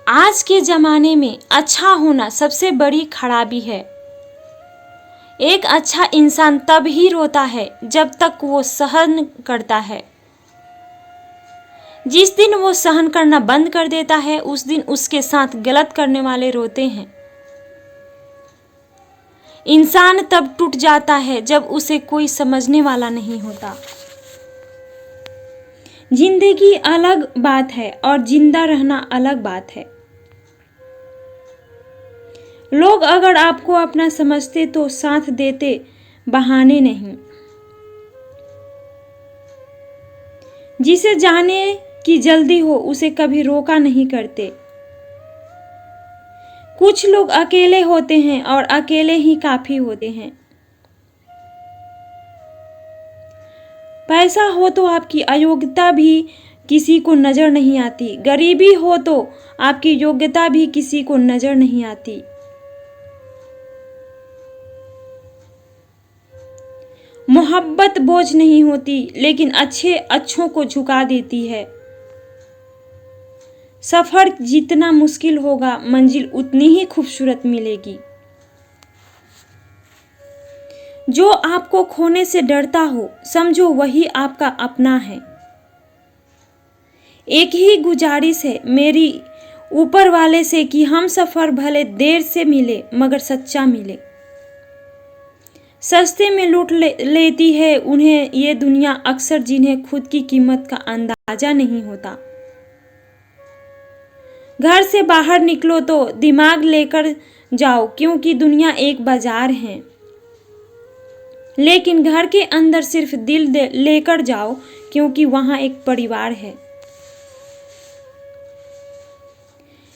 आज के ज़माने में अच्छा होना सबसे बड़ी खराबी है। एक अच्छा इंसान तब ही रोता है जब तक वो सहन करता है। जिस दिन वो सहन करना बंद कर देता है उस दिन उसके साथ गलत करने वाले रोते हैं। इंसान तब टूट जाता है जब उसे कोई समझने वाला नहीं होता। जिंदगी अलग बात है और जिंदा रहना अलग बात है। लोग अगर आपको अपना समझते तो साथ देते, बहाने नहीं। जिसे जाने की जल्दी हो उसे कभी रोका नहीं करते। कुछ लोग अकेले होते हैं और अकेले ही काफी होते हैं। पैसा हो तो आपकी अयोग्यता भी किसी को नजर नहीं आती। गरीबी हो तो आपकी योग्यता भी किसी को नजर नहीं आती। मोहब्बत बोझ नहीं होती लेकिन अच्छों को झुका देती है। सफर जितना मुश्किल होगा मंजिल उतनी ही खूबसूरत मिलेगी। जो आपको खोने से डरता हो समझो वही आपका अपना है। एक ही गुजारिश है मेरी ऊपर वाले से कि हम सफर भले देर से मिले मगर सच्चा मिले। सस्ते में लूट लेती है उन्हें ये दुनिया अक्सर जिन्हें खुद की कीमत का अंदाजा नहीं होता। घर से बाहर निकलो तो दिमाग लेकर जाओ क्योंकि दुनिया एक बाजार है। लेकिन घर के अंदर सिर्फ दिल लेकर जाओ क्योंकि वहां एक परिवार है।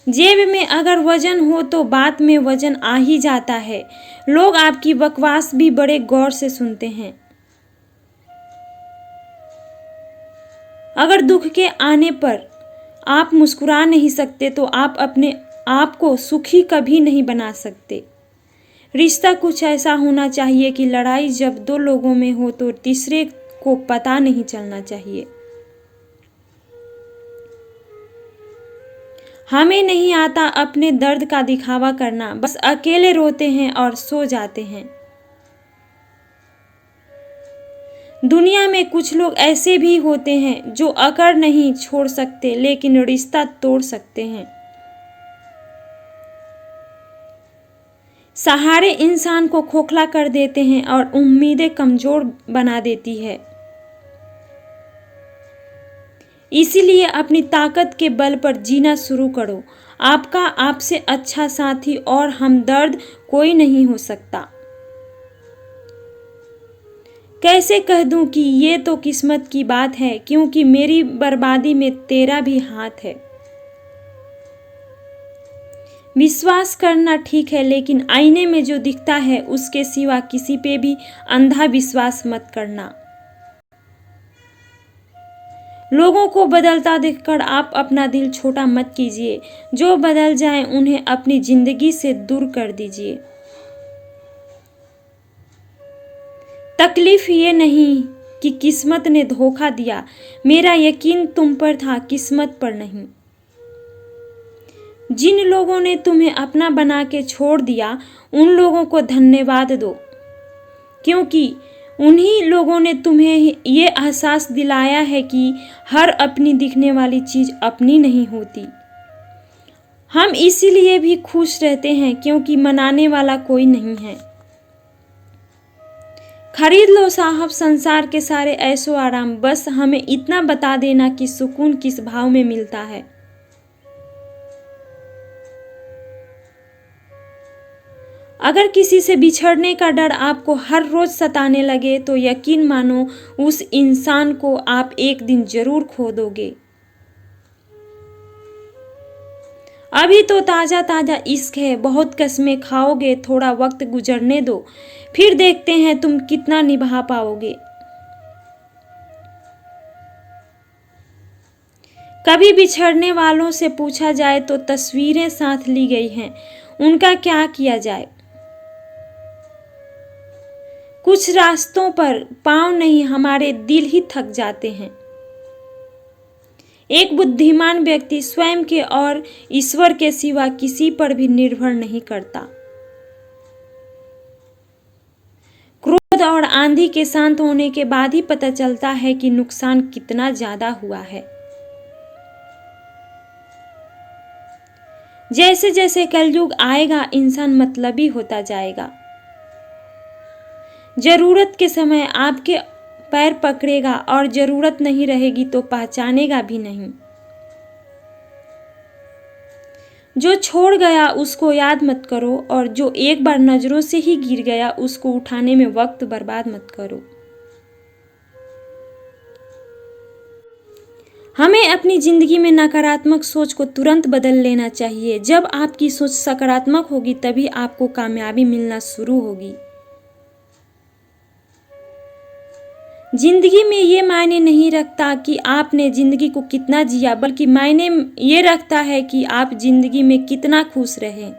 जेब में अगर वजन हो तो बात में वजन आ ही जाता है। लोग आपकी बकवास भी बड़े गौर से सुनते हैं। अगर दुख के आने पर आप मुस्कुरा नहीं सकते तो आप अपने आप को सुखी कभी नहीं बना सकते। रिश्ता कुछ ऐसा होना चाहिए कि लड़ाई जब दो लोगों में हो तो तीसरे को पता नहीं चलना चाहिए। हमें नहीं आता अपने दर्द का दिखावा करना, बस अकेले रोते हैं और सो जाते हैं। दुनिया में कुछ लोग ऐसे भी होते हैं जो अकड़ नहीं छोड़ सकते लेकिन रिश्ता तोड़ सकते हैं। सहारे इंसान को खोखला कर देते हैं और उम्मीदें कमजोर बना देती है। इसीलिए अपनी ताकत के बल पर जीना शुरू करो। आपका आपसे अच्छा साथी और हमदर्द कोई नहीं हो सकता। कैसे कह दूं कि ये तो किस्मत की बात है क्योंकि मेरी बर्बादी में तेरा भी हाथ है। विश्वास करना ठीक है लेकिन आईने में जो दिखता है उसके सिवा किसी पे भी अंधा विश्वास मत करना। लोगों को बदलता देखकर आप अपना दिल छोटा मत कीजिए। जो बदल जाएं उन्हें अपनी जिंदगी से दूर कर दीजिए। तकलीफ ये नहीं कि किस्मत ने धोखा दिया, मेरा यकीन तुम पर था किस्मत पर नहीं। जिन लोगों ने तुम्हें अपना बना के छोड़ दिया उन लोगों को धन्यवाद दो क्योंकि उन्हीं लोगों ने तुम्हें ये एहसास दिलाया है कि हर अपनी दिखने वाली चीज अपनी नहीं होती। हम इसीलिए भी खुश रहते हैं क्योंकि मनाने वाला कोई नहीं है। खरीद लो साहब संसार के सारे ऐशो आराम, बस हमें इतना बता देना कि सुकून किस भाव में मिलता है। अगर किसी से बिछड़ने का डर आपको हर रोज सताने लगे तो यकीन मानो उस इंसान को आप एक दिन जरूर खो दोगे। अभी तो ताजा ताजा इश्क है, बहुत कस्में खाओगे, थोड़ा वक्त गुजरने दो, फिर देखते हैं तुम कितना निभा पाओगे। कभी बिछड़ने वालों से पूछा जाए तो तस्वीरें साथ ली गई हैं, उनका क्या किया जाए। कुछ रास्तों पर पांव नहीं हमारे दिल ही थक जाते हैं। एक बुद्धिमान व्यक्ति स्वयं के और ईश्वर के सिवा किसी पर भी निर्भर नहीं करता। क्रोध और आंधी के शांत होने के बाद ही पता चलता है कि नुकसान कितना ज्यादा हुआ है। जैसे जैसे कलयुग आएगा इंसान मतलबी होता जाएगा। जरूरत के समय आपके पैर पकड़ेगा और जरूरत नहीं रहेगी तो पहचानेगा भी नहीं। जो छोड़ गया उसको याद मत करो और जो एक बार नजरों से ही गिर गया उसको उठाने में वक्त बर्बाद मत करो। हमें अपनी जिंदगी में नकारात्मक सोच को तुरंत बदल लेना चाहिए। जब आपकी सोच सकारात्मक होगी तभी आपको कामयाबी मिलना शुरू होगी। जिंदगी में ये मायने नहीं रखता कि आपने जिंदगी को कितना जिया, बल्कि मायने ये रखता है कि आप जिंदगी में कितना खुश रहे।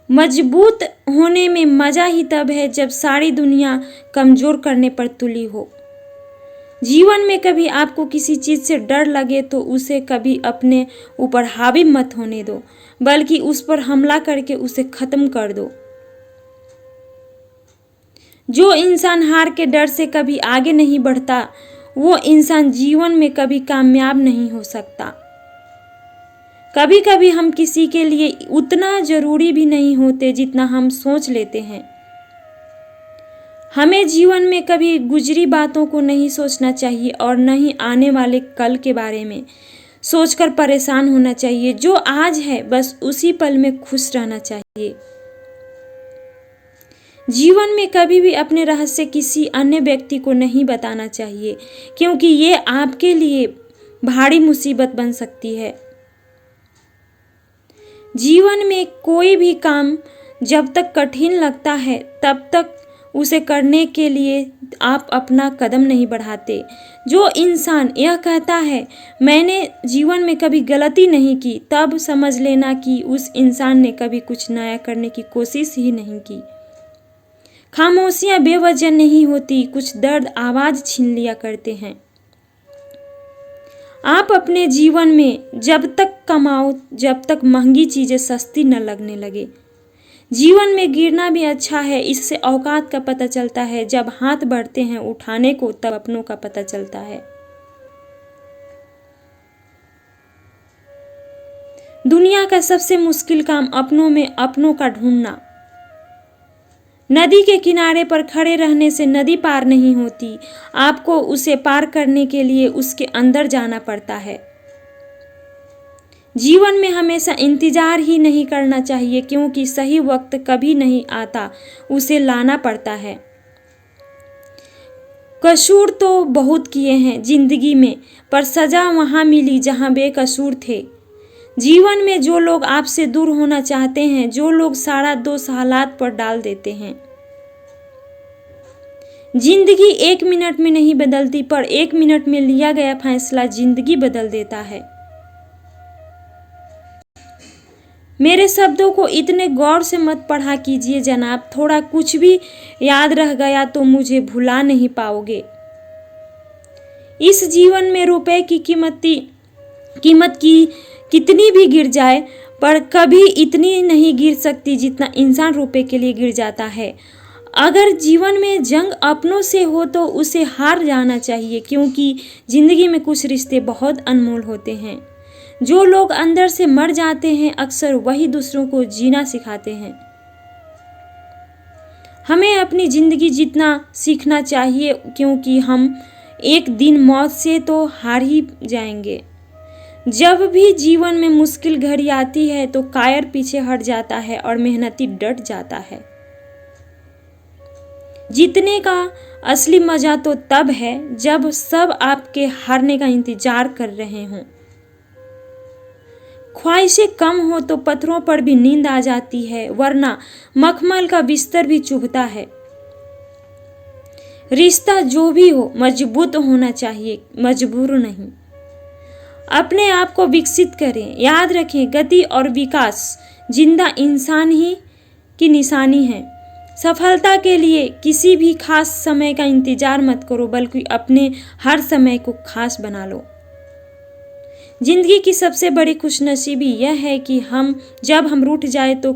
मजबूत होने में मजा ही तब है जब सारी दुनिया कमजोर करने पर तुली हो। जीवन में कभी आपको किसी चीज से डर लगे तो उसे कभी अपने ऊपर हावी मत होने दो, बल्कि उस पर हमला करके उसे खत्म कर दो। जो इंसान हार के डर से कभी आगे नहीं बढ़ता वो इंसान जीवन में कभी कामयाब नहीं हो सकता। कभी कभी हम किसी के लिए उतना जरूरी भी नहीं होते जितना हम सोच लेते हैं। हमें जीवन में कभी गुजरी बातों को नहीं सोचना चाहिए और न ही आने वाले कल के बारे में सोचकर परेशान होना चाहिए। जो आज है बस उसी पल में खुश रहना चाहिए। जीवन में कभी भी अपने रहस्य किसी अन्य व्यक्ति को नहीं बताना चाहिए, क्योंकि ये आपके लिए भारी मुसीबत बन सकती है। जीवन में कोई भी काम जब तक कठिन लगता है तब तक उसे करने के लिए आप अपना कदम नहीं बढ़ाते। जो इंसान यह कहता है मैंने जीवन में कभी गलती नहीं की, तब समझ लेना कि उस इंसान ने कभी कुछ नया करने की कोशिश ही नहीं की। खामोशियां बेवजह नहीं होती, कुछ दर्द आवाज छीन लिया करते हैं। आप अपने जीवन में जब तक कमाओ जब तक महंगी चीजें सस्ती न लगने लगे। जीवन में गिरना भी अच्छा है, इससे औकात का पता चलता है। जब हाथ बढ़ते हैं उठाने को तब अपनों का पता चलता है। दुनिया का सबसे मुश्किल काम अपनों में अपनों का ढूंढना। नदी के किनारे पर खड़े रहने से नदी पार नहीं होती, आपको उसे पार करने के लिए उसके अंदर जाना पड़ता है। जीवन में हमेशा इंतजार ही नहीं करना चाहिए, क्योंकि सही वक्त कभी नहीं आता, उसे लाना पड़ता है। कसूर तो बहुत किए हैं जिंदगी में, पर सजा वहां मिली जहां बेकसूर थे। जीवन में जो लोग आपसे दूर होना चाहते हैं, जो लोग सारा दोष हालात पर डाल देते हैं। जिंदगी 1 मिनट में नहीं बदलती, पर 1 मिनट में लिया गया फैसला जिंदगी बदल देता है। मेरे शब्दों को इतने गौर से मत पढ़ा कीजिए जनाब, थोड़ा कुछ भी याद रह गया तो मुझे भुला नहीं पाओगे। इस जीवन में रुपए की कीमत की कितनी भी गिर जाए, पर कभी इतनी नहीं गिर सकती जितना इंसान रुपए के लिए गिर जाता है। अगर जीवन में जंग अपनों से हो तो उसे हार जाना चाहिए, क्योंकि जिंदगी में कुछ रिश्ते बहुत अनमोल होते हैं। जो लोग अंदर से मर जाते हैं अक्सर वही दूसरों को जीना सिखाते हैं। हमें अपनी जिंदगी जीतना सीखना चाहिए, क्योंकि हम एक दिन मौत से तो हार ही जाएंगे। जब भी जीवन में मुश्किल घड़ी आती है तो कायर पीछे हट जाता है और मेहनती डट जाता है। जीतने का असली मजा तो तब है जब सब आपके हारने का इंतजार कर रहे हों। ख्वाहिशें कम हो तो पत्थरों पर भी नींद आ जाती है, वरना मखमल का बिस्तर भी चुभता है। रिश्ता जो भी हो मजबूत होना चाहिए, मजबूर नहीं। अपने आप को विकसित करें। याद रखें, गति और विकास जिंदा इंसान ही की निशानी है। सफलता के लिए किसी भी खास समय का इंतजार मत करो, बल्कि अपने हर समय को खास बना लो। जिंदगी की सबसे बड़ी खुशनसीबी यह है कि जब हम रूठ जाए तो